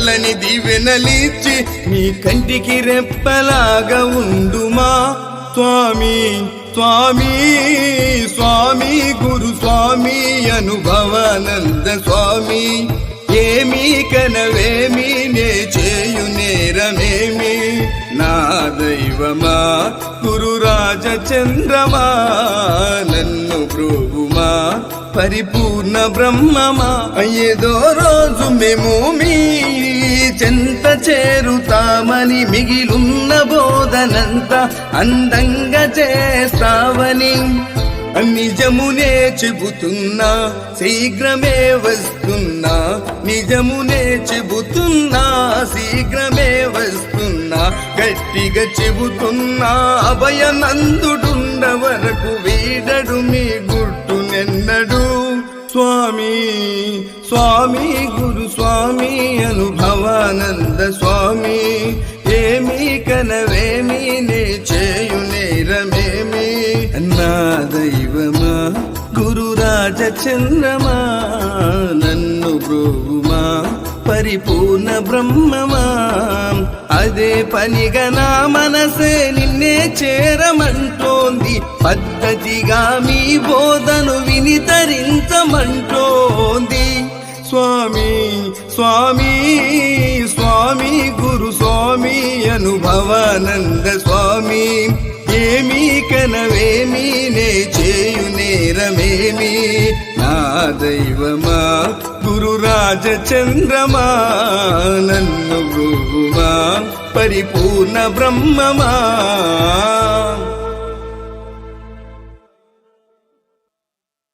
చల్లని దీవెనలిచ్చి నీ కంటికి రెప్పలాగా ఉండుమా స్వామి స్వామి స్వామి గురు స్వామి అనుభవానంద స్వామి ఏమీ కనవేమి నే చేయు నేరమేమి నా దైవమా గురు రాజచంద్రమా నన్ను ప్రభుమా పరిపూర్ణ బ్రహ్మమా ఏదో రోజు మేము మీ చెంత చేరుతామని మిగిలున్న బోధనంతా అందంగా చేస్తావని నిజమునే చెబుతున్నా శీఘ్రమే వస్తున్నా నిజమునే చెబుతున్నా శీఘ్రమే వస్తున్నా గట్టిగా చెబుతున్నా అభయనందుడుండ వరకు వీడడు మీ గుట్టునెన్నడు స్వామి స్వామి గురు స్వామి అనుభవానంద స్వామి ఏమీ కనవేమి నే చేయు నేరమేమి నా దైవమా గురు రాజచంద్రమా నన్ను బ్రోవుమా పరిపూర్ణ బ్రహ్మమా అదే పనిగా నా మనసే నిన్నే చేరమంటోంది పద్ధతిగా మీ బోధను వినితరించమంటోంది స్వామి స్వామి స్వామి గురు స్వామి అనుభవానంద స్వామి ఏమీ కనవేమి నే చేయు నేరమేమి నా దైవమా గురు రాజచంద్రమా నన్ను బ్రోవుమా పరిపూర్ణ బ్రహ్మమా